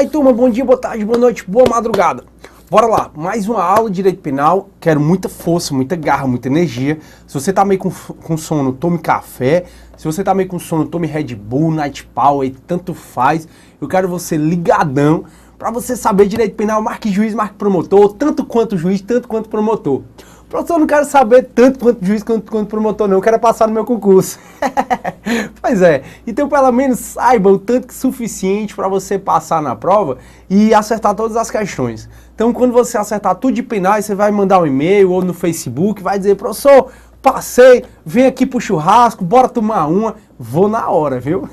aí, turma, bom dia, boa tarde, boa noite, boa madrugada. Bora lá, mais uma aula de Direito Penal. Quero muita força, muita garra, muita energia. Se você tá meio com sono, tome café. Se você tá meio com sono, tome Red Bull, Night Power, tanto faz. Eu quero você ligadão para você saber Direito Penal, marque juiz, marque promotor, tanto quanto juiz, tanto quanto promotor. Professor, eu não quero saber tanto quanto juiz quanto promotor, não. Eu quero passar no meu concurso. Pois é. Então, pelo menos, saiba o tanto que suficiente para você passar na prova e acertar todas as questões. Então, quando você acertar tudo de penais, você vai mandar um e-mail ou no Facebook, vai dizer, professor, passei, vem aqui pro churrasco, bora tomar uma. Vou na hora, viu?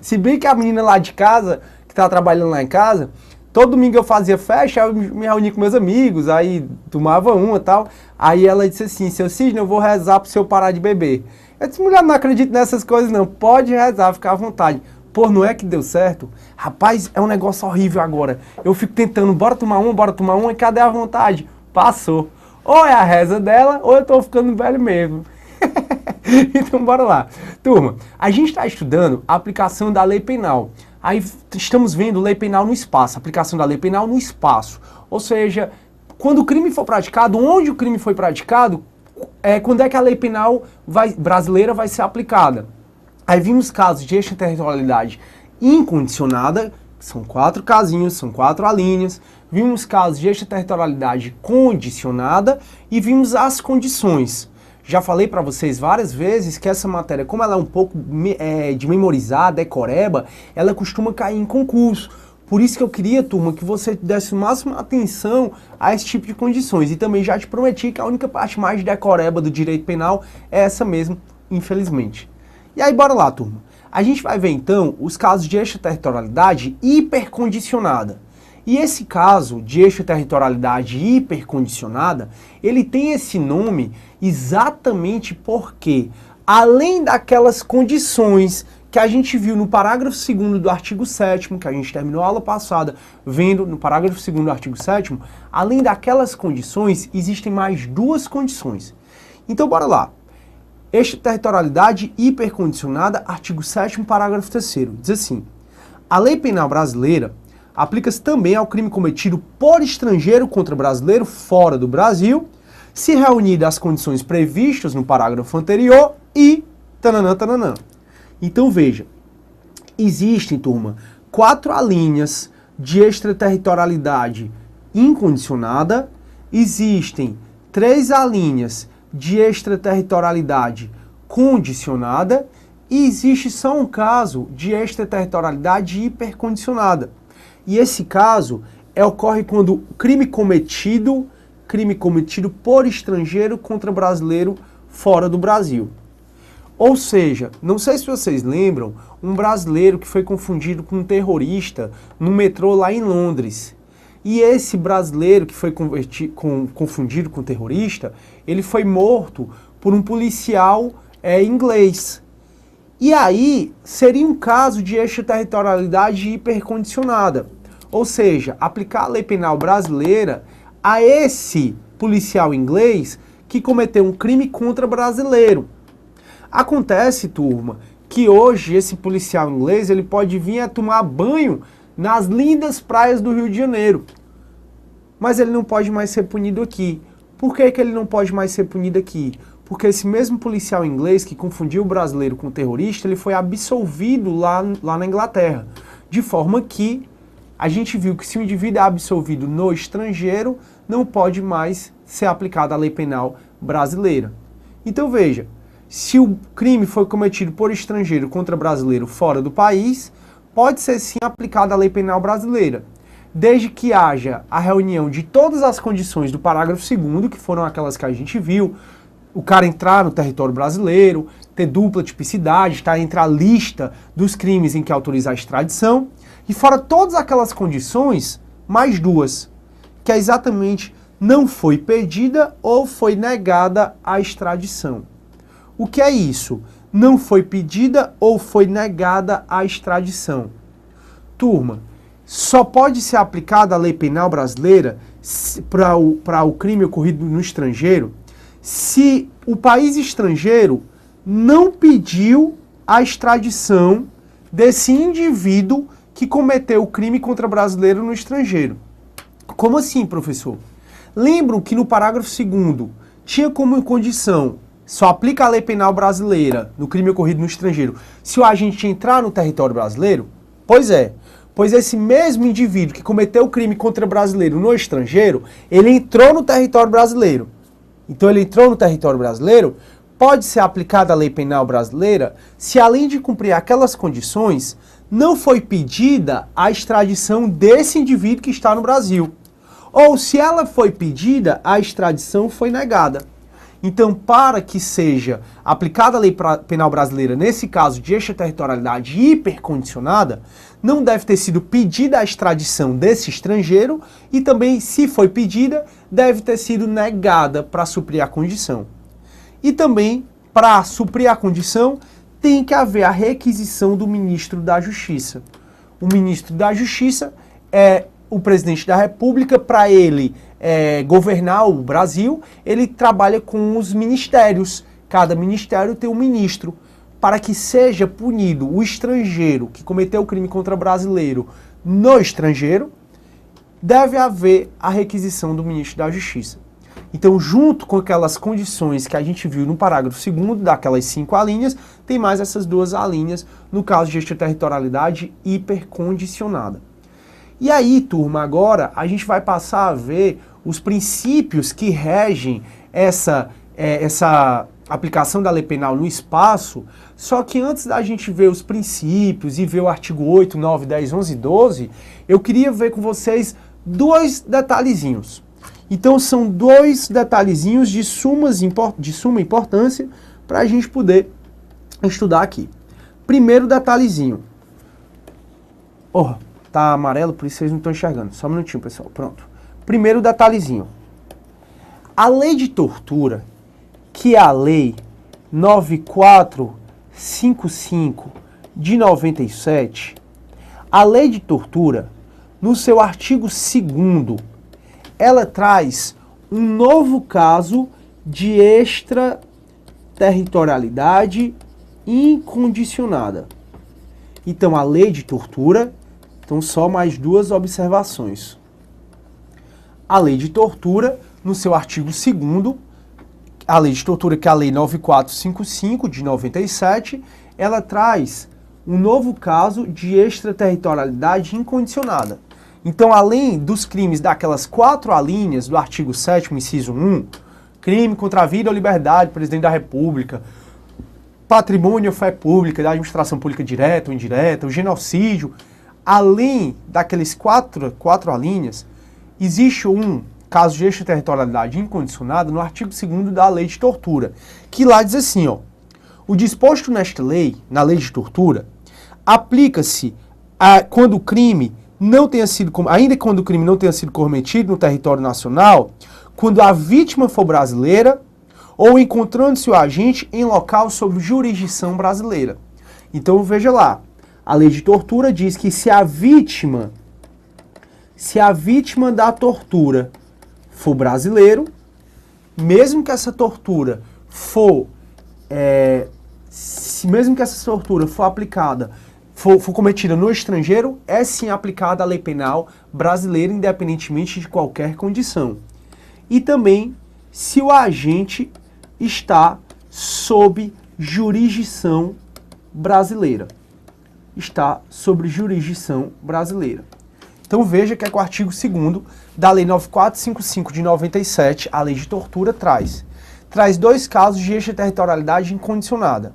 Se bem que a menina lá de casa, que tá trabalhando lá em casa, todo domingo eu fazia festa, eu me reunia com meus amigos, aí tomava uma e tal. Aí ela disse assim, seu Sidney, eu vou rezar pro senhor parar de beber. Eu disse, mulher, não acredito nessas coisas não, pode rezar, fica à vontade. Pô, não é que deu certo? Rapaz, é um negócio horrível agora. Eu fico tentando, bora tomar uma, e cadê a vontade? Passou. Ou é a reza dela, ou eu tô ficando velho mesmo. Então bora lá. Turma, a gente está estudando a aplicação da lei penal. Aí estamos vendo lei penal no espaço, aplicação da lei penal no espaço. Ou seja, quando o crime for praticado, onde o crime foi praticado, quando é que a lei penal brasileira vai ser aplicada. Aí vimos casos de extraterritorialidade incondicionada, que são 4 casinhos, são 4 alíneas. Vimos casos de extraterritorialidade condicionada e vimos as condições. Já falei para vocês várias vezes que essa matéria, como ela é um pouco de memorizar, decoreba, ela costuma cair em concurso. Por isso que eu queria, turma, que você desse máxima atenção a esse tipo de condições. E também já te prometi que a única parte mais decoreba do direito penal é essa mesmo, infelizmente. E aí, bora lá, turma. A gente vai ver, então, os casos de extraterritorialidade hipercondicionada. E esse caso de extraterritorialidade hipercondicionada, ele tem esse nome exatamente porque, além daquelas condições que a gente viu no parágrafo 2º do artigo 7º, que a gente terminou a aula passada vendo no parágrafo 2º do artigo 7º, além daquelas condições, existem mais 2 condições. Então, bora lá. Extraterritorialidade hipercondicionada, artigo 7º, parágrafo 3º. Diz assim, a lei penal brasileira aplica-se também ao crime cometido por estrangeiro contra brasileiro fora do Brasil, se reunidas as condições previstas no parágrafo anterior e tananã, tananã. Então veja, existem, turma, 4 alíneas de extraterritorialidade incondicionada, existem 3 alíneas de extraterritorialidade condicionada e existe só um caso de extraterritorialidade hipercondicionada. E esse caso ocorre quando crime cometido por estrangeiro contra brasileiro fora do Brasil. Ou seja, não sei se vocês lembram, um brasileiro que foi confundido com um terrorista no metrô lá em Londres. E esse brasileiro que foi confundido com terrorista, ele foi morto por um policial inglês. E aí, seria um caso de extraterritorialidade hipercondicionada. Ou seja, aplicar a lei penal brasileira a esse policial inglês que cometeu um crime contra brasileiro. Acontece, turma, que hoje esse policial inglês ele pode vir a tomar banho nas lindas praias do Rio de Janeiro. Mas ele não pode mais ser punido aqui. Por que ele não pode mais ser punido aqui? Porque esse mesmo policial inglês que confundiu o brasileiro com o terrorista, ele foi absolvido lá na Inglaterra. De forma que a gente viu que se o indivíduo é absolvido no estrangeiro, não pode mais ser aplicada a lei penal brasileira. Então veja, se o crime foi cometido por estrangeiro contra brasileiro fora do país, pode ser sim aplicada a lei penal brasileira, desde que haja a reunião de todas as condições do parágrafo 2º, que foram aquelas que a gente viu, o cara entrar no território brasileiro, ter dupla tipicidade, estar entre a lista dos crimes em que autoriza a extradição, e fora todas aquelas condições, mais 2, que é exatamente não foi pedida ou foi negada a extradição. O que é isso? Não foi pedida ou foi negada a extradição. Turma, só pode ser aplicada a lei penal brasileira para o crime ocorrido no estrangeiro se o país estrangeiro não pediu a extradição desse indivíduo que cometeu o crime contra brasileiro no estrangeiro. Como assim, professor? Lembram que no parágrafo 2º tinha como condição, só aplica a lei penal brasileira no crime ocorrido no estrangeiro, se o agente entrar no território brasileiro? Pois é. Pois esse mesmo indivíduo que cometeu o crime contra brasileiro no estrangeiro, ele entrou no território brasileiro. Então ele entrou no território brasileiro, pode ser aplicada a lei penal brasileira se, além de cumprir aquelas condições, não foi pedida a extradição desse indivíduo que está no Brasil. Ou se ela foi pedida, a extradição foi negada. Então, para que seja aplicada a lei penal brasileira, nesse caso de extraterritorialidade hipercondicionada, não deve ter sido pedida a extradição desse estrangeiro e também, se foi pedida, deve ter sido negada para suprir a condição. E também, para suprir a condição, tem que haver a requisição do ministro da Justiça. O ministro da Justiça é o presidente da República. Para ele governar o Brasil, ele trabalha com os ministérios. Cada ministério tem um ministro. Para que seja punido o estrangeiro que cometeu o crime contra brasileiro no estrangeiro, deve haver a requisição do ministro da Justiça. Então, junto com aquelas condições que a gente viu no parágrafo 2º, daquelas 5 alíneas, tem mais essas 2 alíneas no caso de extraterritorialidade hipercondicionada. E aí, turma, agora a gente vai passar a ver os princípios que regem essa aplicação da lei penal no espaço, só que antes da gente ver os princípios e ver o artigo 8, 9, 10, 11 e 12, eu queria ver com vocês 2 detalhezinhos. Então são 2 detalhezinhos de suma importância para a gente poder estudar aqui. Primeiro detalhezinho. Tá amarelo, por isso vocês não estão enxergando. Só um minutinho, pessoal. Pronto. Primeiro detalhezinho. A lei de tortura, que é a lei 9455 de 97, a lei de tortura, no seu artigo 2º, ela traz um novo caso de extraterritorialidade incondicionada. Então, a lei de tortura, então só mais 2 observações. A lei de tortura, no seu artigo 2º, a lei de tortura, que é a lei 9455 de 97, ela traz um novo caso de extraterritorialidade incondicionada. Então, além dos crimes daquelas 4 alíneas do artigo 7º, inciso 1, crime contra a vida ou liberdade do presidente da República, patrimônio ou fé pública, da administração pública direta ou indireta, o genocídio, além daqueles 4 alíneas, existe um caso de extraterritorialidade incondicionada no artigo 2º da lei de tortura, que lá diz assim, o disposto nesta lei, na lei de tortura, aplica-se quando o crime não tenha sido, ainda quando o crime não tenha sido cometido no território nacional, quando a vítima for brasileira ou encontrando-se o agente em local sob jurisdição brasileira. Então veja lá, a lei de tortura diz que se a vítima da tortura for brasileiro, mesmo que essa tortura for aplicada, for cometida no estrangeiro, é sim aplicada a lei penal brasileira, independentemente de qualquer condição. E também se o agente está sob jurisdição brasileira. Está sob jurisdição brasileira. Então veja que é que o artigo 2º da lei 9455 de 97, a lei de tortura, traz 2 casos de extraterritorialidade incondicionada.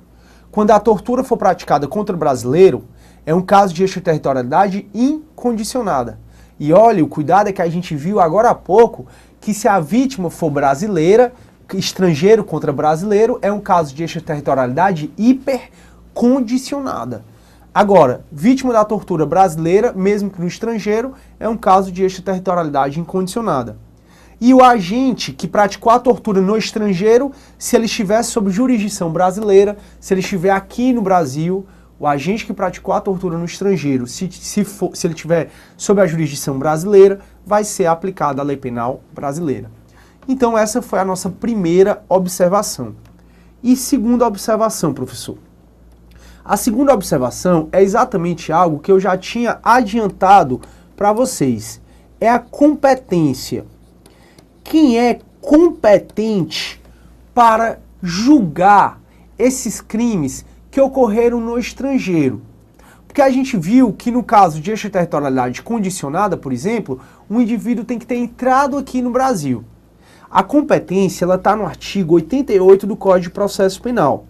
Quando a tortura for praticada contra o brasileiro, é um caso de extraterritorialidade incondicionada. E olha, o cuidado é que a gente viu agora há pouco, que se a vítima for brasileira, estrangeiro contra brasileiro, é um caso de extraterritorialidade hipercondicionada. Agora, vítima da tortura brasileira, mesmo que no estrangeiro, é um caso de extraterritorialidade incondicionada. E o agente que praticou a tortura no estrangeiro, se ele estiver sob jurisdição brasileira, se ele estiver aqui no Brasil, o agente que praticou a tortura no estrangeiro, se ele estiver sob a jurisdição brasileira, vai ser aplicada a lei penal brasileira. Então essa foi a nossa primeira observação. E segunda observação, professor. A segunda observação é exatamente algo que eu já tinha adiantado para vocês. É a competência. Quem é competente para julgar esses crimes que ocorreram no estrangeiro? Porque a gente viu que no caso de extraterritorialidade condicionada, por exemplo, um indivíduo tem que ter entrado aqui no Brasil. A competência está no artigo 88 do Código de Processo Penal.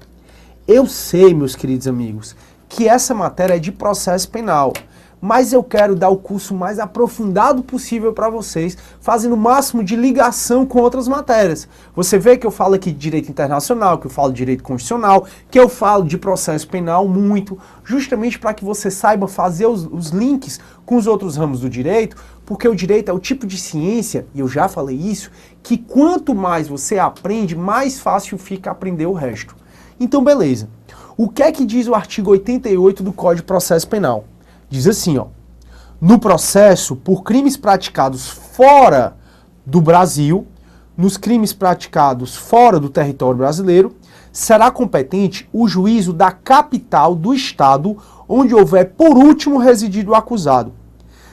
Eu sei, meus queridos amigos, que essa matéria é de processo penal, mas eu quero dar o curso mais aprofundado possível para vocês, fazendo o máximo de ligação com outras matérias. Você vê que eu falo aqui de direito internacional, que eu falo de direito constitucional, que eu falo de processo penal muito, justamente para que você saiba fazer os links com os outros ramos do direito, porque o direito é o tipo de ciência, e eu já falei isso, que quanto mais você aprende, mais fácil fica aprender o resto. Então, beleza. O que é que diz o artigo 88 do Código de Processo Penal? Diz assim, ó, no processo por crimes praticados fora do Brasil, nos crimes praticados fora do território brasileiro, será competente o juízo da capital do estado onde houver por último residido o acusado.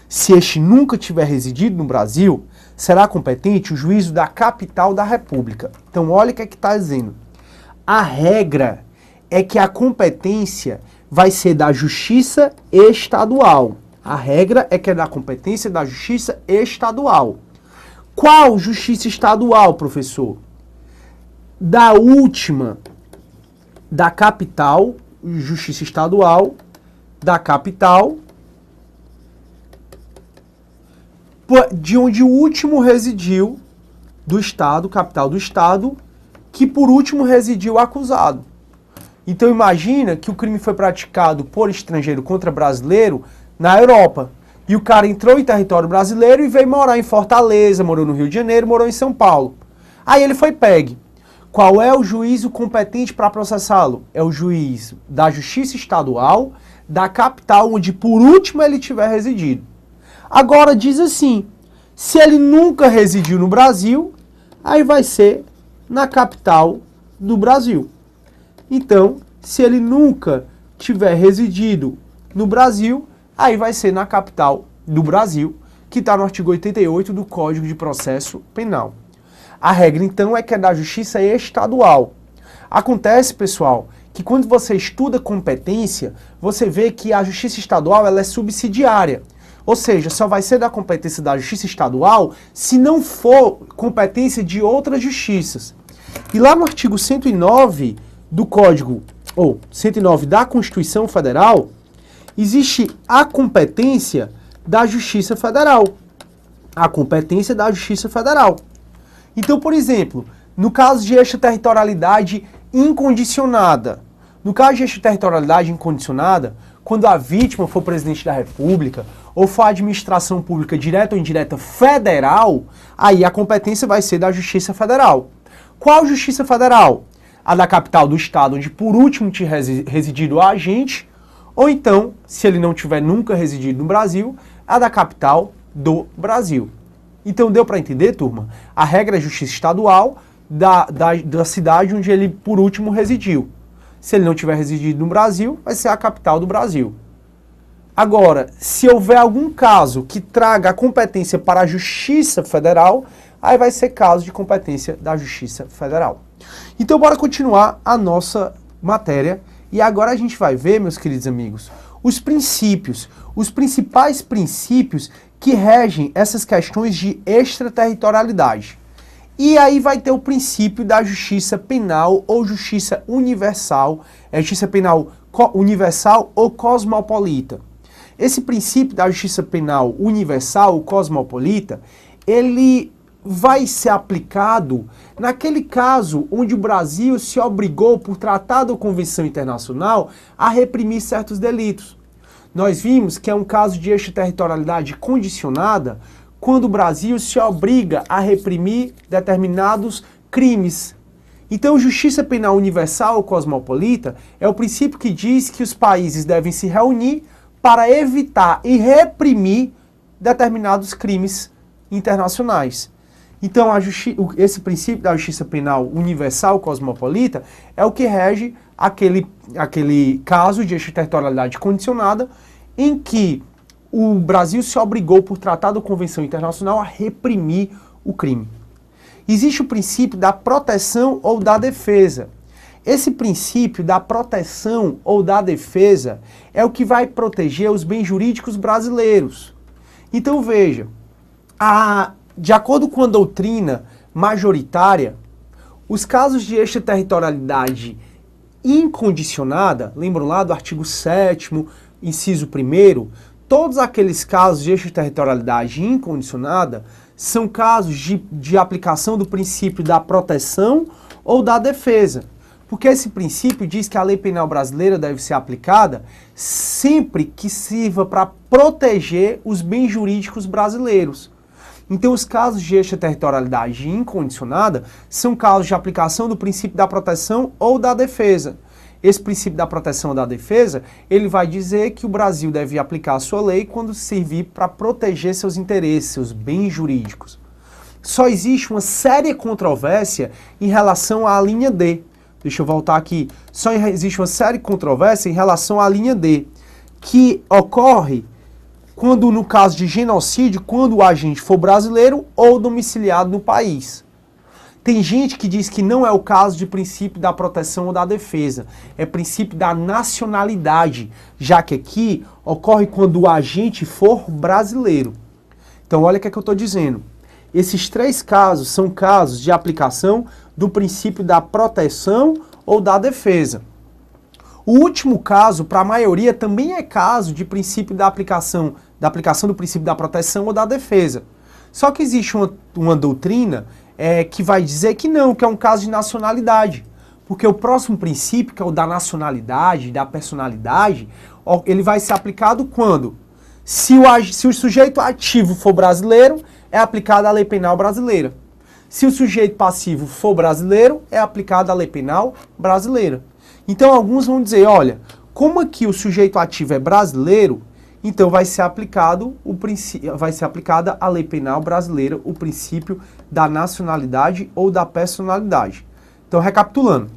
Se este nunca tiver residido no Brasil, será competente o juízo da capital da República. Então, olha o que é que está dizendo. A regra é que a competência vai ser da Justiça Estadual. A regra é que é da competência da Justiça Estadual. Qual Justiça Estadual, professor? Da última, da capital, Justiça Estadual, da capital, de onde o último residiu do Estado, capital do Estado, que por último residiu o acusado. Então imagina que o crime foi praticado por estrangeiro contra brasileiro na Europa. E o cara entrou em território brasileiro e veio morar em Fortaleza, morou no Rio de Janeiro, morou em São Paulo. Aí ele foi pegue. Qual é o juízo competente para processá-lo? É o juiz da Justiça Estadual, da capital, onde por último ele tiver residido. Agora diz assim, se ele nunca residiu no Brasil, aí vai ser na capital do Brasil. Então, se ele nunca tiver residido no Brasil, aí vai ser na capital do Brasil, que está no artigo 88 do Código de Processo Penal. A regra, então, é que é da Justiça Estadual. Acontece, pessoal, que quando você estuda competência, você vê que a Justiça Estadual ela é subsidiária. Ou seja, só vai ser da competência da Justiça Estadual se não for competência de outras justiças. E lá no artigo 109 do Código, ou 109 da Constituição Federal, existe a competência da Justiça Federal. A competência da Justiça Federal. Então, por exemplo, no caso de extraterritorialidade incondicionada, quando a vítima for presidente da República, ou for a administração pública direta ou indireta federal, aí a competência vai ser da Justiça Federal. Qual Justiça Federal? A da capital do estado, onde por último tiver residido o agente, ou então, se ele não tiver nunca residido no Brasil, a da capital do Brasil. Então deu para entender, turma? A regra é a Justiça Estadual da cidade onde ele por último residiu. Se ele não tiver residido no Brasil, vai ser a capital do Brasil. Agora, se houver algum caso que traga a competência para a Justiça Federal, aí vai ser caso de competência da Justiça Federal. Então, bora continuar a nossa matéria. E agora a gente vai ver, meus queridos amigos, os princípios, os principais princípios que regem essas questões de extraterritorialidade. E aí vai ter o princípio da justiça penal ou justiça universal, justiça penal universal ou cosmopolita. Esse princípio da justiça penal universal ou cosmopolita, ele vai ser aplicado naquele caso onde o Brasil se obrigou, por tratado ou convenção internacional, a reprimir certos delitos. Nós vimos que é um caso de extraterritorialidade condicionada quando o Brasil se obriga a reprimir determinados crimes. Então, justiça penal universal ou cosmopolita é o princípio que diz que os países devem se reunir para evitar e reprimir determinados crimes internacionais. Então, esse princípio da justiça penal universal cosmopolita é o que rege aquele caso de extraterritorialidade condicionada em que o Brasil se obrigou por tratado ou convenção internacional a reprimir o crime. Existe o princípio da proteção ou da defesa. Esse princípio da proteção ou da defesa é o que vai proteger os bens jurídicos brasileiros. Então veja, de acordo com a doutrina majoritária, os casos de extraterritorialidade incondicionada, lembram lá do artigo 7º, inciso 1º, todos aqueles casos de extraterritorialidade incondicionada são casos de aplicação do princípio da proteção ou da defesa. Porque esse princípio diz que a lei penal brasileira deve ser aplicada sempre que sirva para proteger os bens jurídicos brasileiros. Então, os casos de extraterritorialidade incondicionada são casos de aplicação do princípio da proteção ou da defesa. Esse princípio da proteção ou da defesa, ele vai dizer que o Brasil deve aplicar a sua lei quando servir para proteger seus interesses, seus bens jurídicos. Só existe uma séria controvérsia em relação à linha D. Deixa eu voltar aqui. Só existe uma séria controvérsia em relação à linha D, que ocorre quando, no caso de genocídio, quando o agente for brasileiro ou domiciliado no país. Tem gente que diz que não é o caso de princípio da proteção ou da defesa, é princípio da nacionalidade, já que aqui ocorre quando o agente for brasileiro. Então olha o que é que eu estou dizendo. Esses três casos são casos de aplicação do princípio da proteção ou da defesa. O último caso, para a maioria, também é caso de princípio da aplicação do princípio da proteção ou da defesa. Só que existe uma doutrina que vai dizer que não, que é um caso de nacionalidade. Porque o próximo princípio, que é o da nacionalidade, da personalidade, ele vai ser aplicado quando? Se o sujeito ativo for brasileiro, é aplicada a lei penal brasileira. Se o sujeito passivo for brasileiro, é aplicada a lei penal brasileira. Então alguns vão dizer, olha, como aqui o sujeito ativo é brasileiro, então vai ser aplicada a lei penal brasileira, o princípio da nacionalidade ou da personalidade. Então, recapitulando,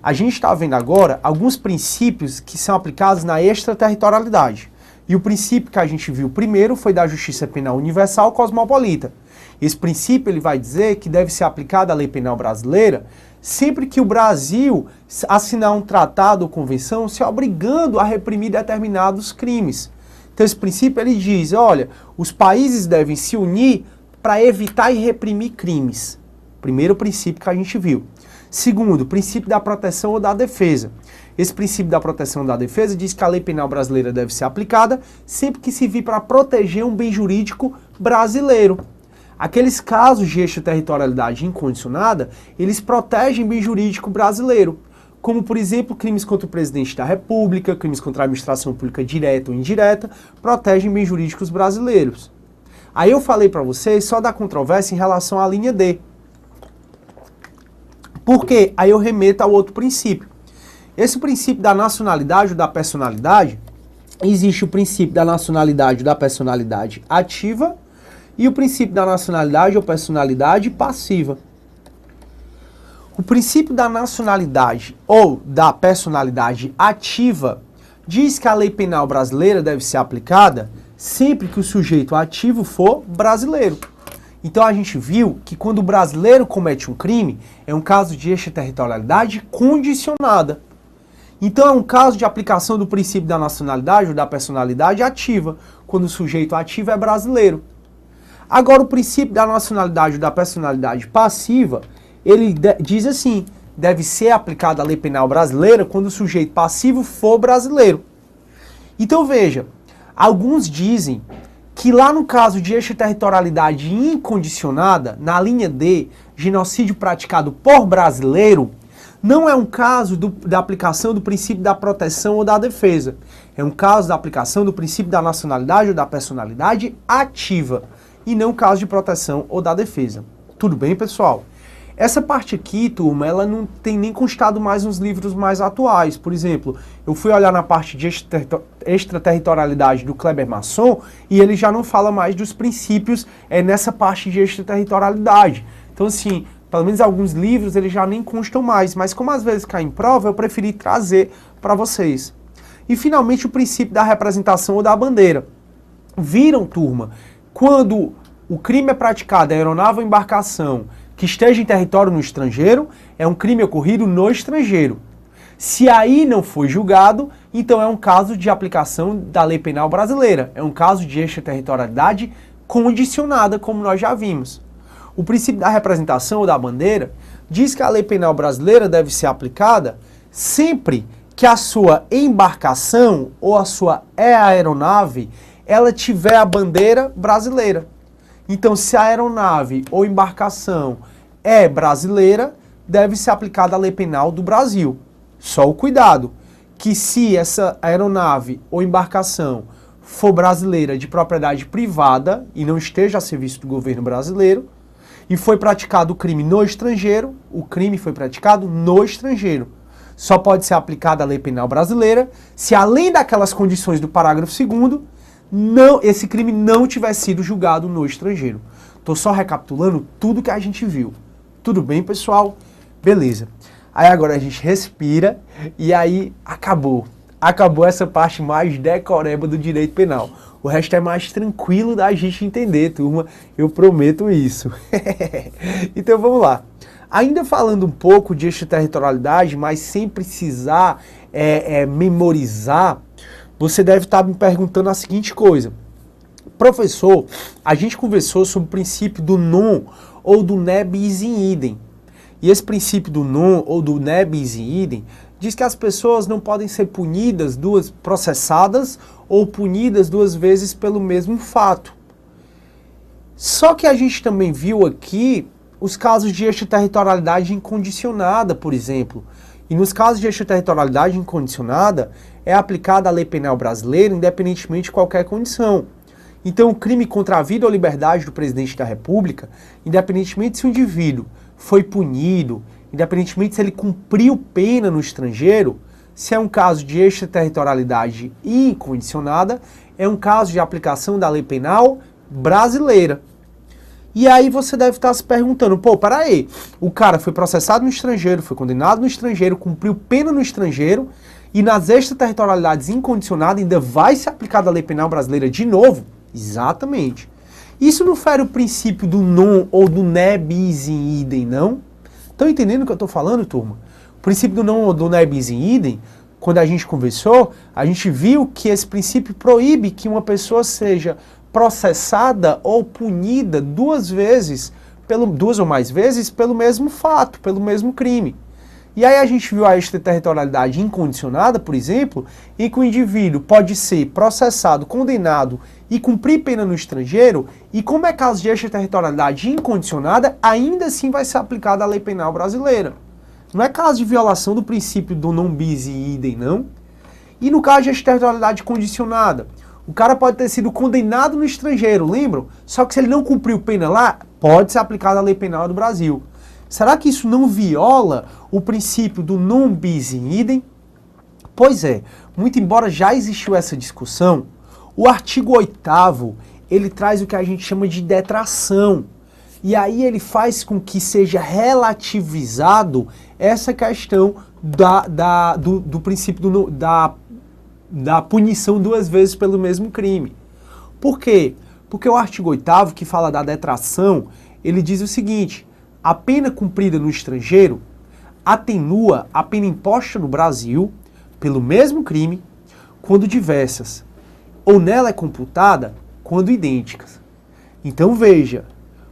a gente está vendo agora alguns princípios que são aplicados na extraterritorialidade. E o princípio que a gente viu primeiro foi da justiça penal universal cosmopolita. Esse princípio ele vai dizer que deve ser aplicada a lei penal brasileira sempre que o Brasil assinar um tratado ou convenção se obrigando a reprimir determinados crimes. Então esse princípio ele diz, olha, os países devem se unir para evitar e reprimir crimes. Primeiro princípio que a gente viu. Segundo, princípio da proteção ou da defesa. Esse princípio da proteção ou da defesa diz que a lei penal brasileira deve ser aplicada sempre que servir para proteger um bem jurídico brasileiro. Aqueles casos de extraterritorialidade incondicionada, eles protegem bem jurídico brasileiro. Como, por exemplo, crimes contra o presidente da República, crimes contra a administração pública direta ou indireta, protegem bens jurídicos brasileiros. Aí eu falei para vocês só da controvérsia em relação à linha D. Por quê? Aí eu remeto ao outro princípio. Esse princípio da nacionalidade ou da personalidade, existe o princípio da nacionalidade ou da personalidade ativa e o princípio da nacionalidade ou personalidade passiva. O princípio da nacionalidade ou da personalidade ativa diz que a lei penal brasileira deve ser aplicada sempre que o sujeito ativo for brasileiro. Então a gente viu que quando o brasileiro comete um crime, é um caso de extraterritorialidade condicionada. Então é um caso de aplicação do princípio da nacionalidade ou da personalidade ativa, quando o sujeito ativo é brasileiro. Agora o princípio da nacionalidade ou da personalidade passiva, ele diz assim, deve ser aplicada a lei penal brasileira quando o sujeito passivo for brasileiro. Então veja, alguns dizem que lá no caso de extraterritorialidade incondicionada, na linha D, genocídio praticado por brasileiro, não é um caso da aplicação do princípio da proteção ou da defesa. É um caso da aplicação do princípio da nacionalidade ou da personalidade ativa, e não caso de proteção ou da defesa. Tudo bem, pessoal? Essa parte aqui, turma, ela não tem nem constado mais nos livros mais atuais. Por exemplo, eu fui olhar na parte de extraterritorialidade do Kleber Masson e ele já não fala mais dos princípios nessa parte de extraterritorialidade. Então, assim, pelo menos alguns livros eles já nem constam mais, mas como às vezes cai em prova, eu preferi trazer para vocês. E, finalmente, o princípio da representação ou da bandeira. Viram, turma? Quando o crime é praticado em aeronave ou embarcação que esteja em território no estrangeiro, é um crime ocorrido no estrangeiro. Se aí não foi julgado, então é um caso de aplicação da lei penal brasileira. É um caso de extraterritorialidade condicionada, como nós já vimos. O princípio da representação ou da bandeira diz que a lei penal brasileira deve ser aplicada sempre que a sua embarcação ou a sua aeronave ela tiver a bandeira brasileira. Então, se a aeronave ou embarcação é brasileira, deve ser aplicada a lei penal do Brasil. Só o cuidado, que se essa aeronave ou embarcação for brasileira de propriedade privada e não esteja a serviço do governo brasileiro, e foi praticado o crime no estrangeiro, o crime foi praticado no estrangeiro. Só pode ser aplicada a lei penal brasileira se, além daquelas condições do parágrafo 2º, esse crime não tiver sido julgado no estrangeiro. Estou só recapitulando tudo que a gente viu. Tudo bem, pessoal? Beleza. Aí agora a gente respira e aí acabou. Acabou essa parte mais decoreba do direito penal. O resto é mais tranquilo da gente entender, turma. Eu prometo isso. Então vamos lá. Ainda falando um pouco de extraterritorialidade, mas sem precisar memorizar, você deve estar me perguntando a seguinte coisa. Professor, a gente conversou sobre o princípio do non ou do ne bis in idem. E esse princípio do non ou do ne bis in idem diz que as pessoas não podem ser processadas ou punidas duas vezes pelo mesmo fato. Só que a gente também viu aqui os casos de extraterritorialidade incondicionada, por exemplo. E nos casos de extraterritorialidade incondicionada, é aplicada a lei penal brasileira independentemente de qualquer condição. Então, o crime contra a vida ou liberdade do presidente da República, independentemente se o indivíduo foi punido, independentemente se ele cumpriu pena no estrangeiro, se é um caso de extraterritorialidade incondicionada, é um caso de aplicação da lei penal brasileira. E aí você deve estar se perguntando, pô, peraí, o cara foi processado no estrangeiro, foi condenado no estrangeiro, cumpriu pena no estrangeiro, e nas extraterritorialidades incondicionadas ainda vai ser aplicada a lei penal brasileira de novo? Exatamente. Isso não fere o princípio do non ou do ne bis in idem, não? Estão entendendo o que eu estou falando, turma? O princípio do non ou do ne bis in idem, quando a gente conversou, a gente viu que esse princípio proíbe que uma pessoa seja processada ou punida duas ou mais vezes pelo mesmo fato, pelo mesmo crime. E aí a gente viu a extraterritorialidade incondicionada, por exemplo, em que o indivíduo pode ser processado, condenado e cumprir pena no estrangeiro, e como é caso de extraterritorialidade incondicionada, ainda assim vai ser aplicada a lei penal brasileira. Não é caso de violação do princípio do non bis in idem, não. E no caso de extraterritorialidade condicionada, o cara pode ter sido condenado no estrangeiro, lembram? Só que se ele não cumpriu pena lá, pode ser aplicada a lei penal do Brasil. Será que isso não viola o princípio do non bis in idem? Pois é, muito embora já existiu essa discussão, o artigo 8º, ele traz o que a gente chama de detração. E aí ele faz com que seja relativizado essa questão do princípio da punição duas vezes pelo mesmo crime. Por quê? Porque o artigo 8º, que fala da detração, ele diz o seguinte: a pena cumprida no estrangeiro atenua a pena imposta no Brasil pelo mesmo crime quando diversas, ou nela é computada quando idênticas. Então veja,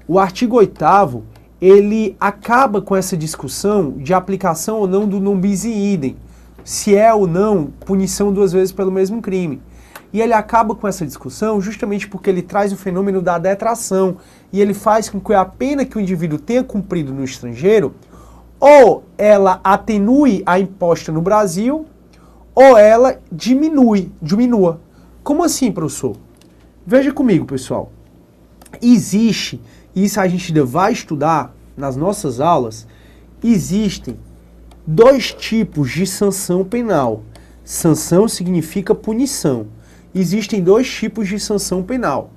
o artigo 8º, ele acaba com essa discussão de aplicação ou não do non bis in idem, se é ou não punição duas vezes pelo mesmo crime. E ele acaba com essa discussão justamente porque ele traz o fenômeno da detração e ele faz com que a pena que o indivíduo tenha cumprido no estrangeiro, ou ela atenue a imposta no Brasil, ou ela diminua. Como assim, professor? Veja comigo, pessoal. Existe, e isso a gente ainda vai estudar, nas nossas aulas, existem dois tipos de sanção penal. Sanção significa punição. Existem dois tipos de sanção penal.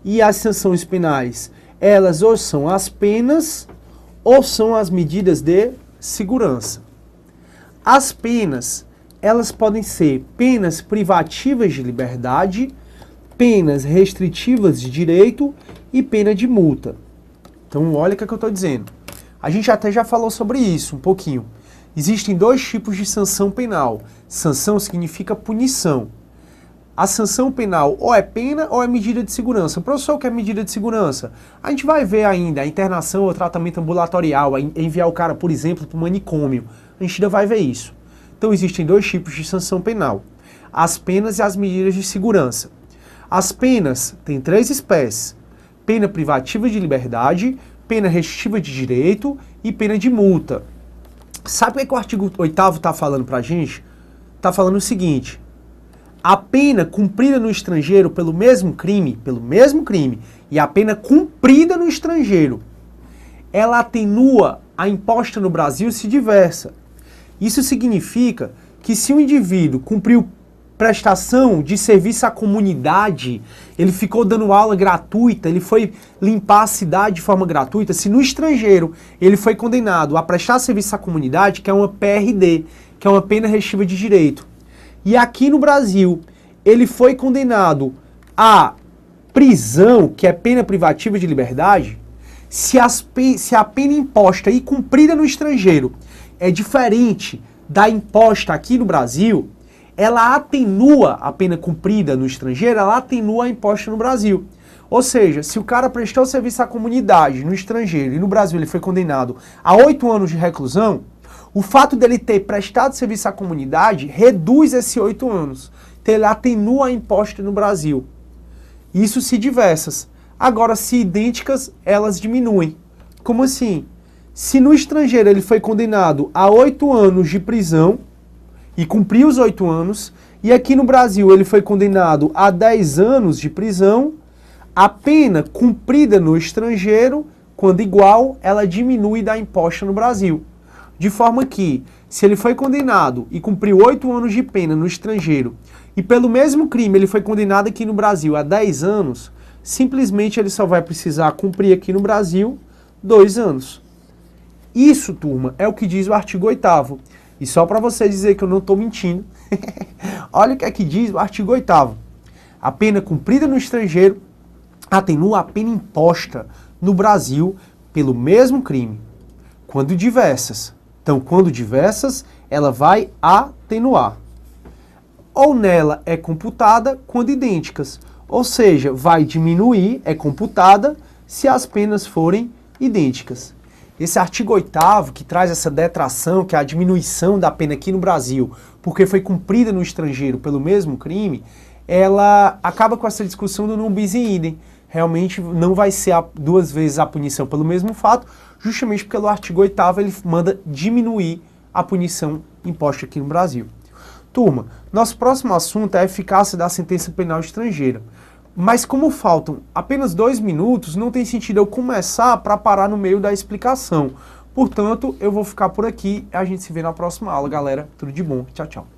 E as sanções penais, elas ou são as penas ou são as medidas de segurança. As penas, elas podem ser penas privativas de liberdade, penas restritivas de direito e pena de multa. Então, olha o que eu estou dizendo. A gente até já falou sobre isso um pouquinho. Existem dois tipos de sanção penal. Sanção significa punição. A sanção penal ou é pena ou é medida de segurança. Professor, o que é medida de segurança? A gente vai ver ainda a internação ou tratamento ambulatorial, enviar o cara, por exemplo, para o manicômio. A gente ainda vai ver isso. Então existem dois tipos de sanção penal. As penas e as medidas de segurança. As penas têm três espécies. Pena privativa de liberdade, pena restritiva de direito e pena de multa. Sabe o que o artigo 8º está falando para a gente? Está falando o seguinte: a pena cumprida no estrangeiro pelo mesmo crime, e a pena cumprida no estrangeiro, ela atenua a imposta no Brasil se diversa. Isso significa que se o indivíduo cumpriu prestação de serviço à comunidade, ele ficou dando aula gratuita, ele foi limpar a cidade de forma gratuita, se no estrangeiro ele foi condenado a prestar serviço à comunidade, que é uma PRD, que é uma pena restritiva de direito, e aqui no Brasil ele foi condenado à prisão, que é pena privativa de liberdade, se a pena imposta e cumprida no estrangeiro é diferente da imposta aqui no Brasil, ela atenua a pena cumprida no estrangeiro, ela atenua a imposta no Brasil. Ou seja, se o cara prestou serviço à comunidade no estrangeiro e no Brasil ele foi condenado a 8 anos de reclusão, o fato dele ter prestado serviço à comunidade reduz esses 8 anos. Então ele atenua a imposta no Brasil. Isso se diversas. Agora, se idênticas, elas diminuem. Como assim? Se no estrangeiro ele foi condenado a 8 anos de prisão, e cumpriu os 8 anos, e aqui no Brasil ele foi condenado a 10 anos de prisão, a pena cumprida no estrangeiro, quando igual, ela diminui da imposta no Brasil. De forma que, se ele foi condenado e cumpriu 8 anos de pena no estrangeiro, e pelo mesmo crime ele foi condenado aqui no Brasil a 10 anos, simplesmente ele só vai precisar cumprir aqui no Brasil 2 anos. Isso, turma, é o que diz o artigo 8º. E só para você dizer que eu não estou mentindo, olha o que é que diz o artigo 8º. A pena cumprida no estrangeiro atenua a pena imposta no Brasil pelo mesmo crime, quando diversas. Então, quando diversas, ela vai atenuar. Ou nela é computada quando idênticas. Ou seja, vai diminuir, é computada, se as penas forem idênticas. Esse artigo 8º, que traz essa detração, que é a diminuição da pena aqui no Brasil, porque foi cumprida no estrangeiro pelo mesmo crime, ela acaba com essa discussão do non bis in idem. Realmente não vai ser duas vezes a punição pelo mesmo fato, justamente porque o artigo 8º ele manda diminuir a punição imposta aqui no Brasil. Turma, nosso próximo assunto é a eficácia da sentença penal estrangeira. Mas como faltam apenas 2 minutos, não tem sentido eu começar para parar no meio da explicação. Portanto, eu vou ficar por aqui e a gente se vê na próxima aula, galera. Tudo de bom. Tchau, tchau.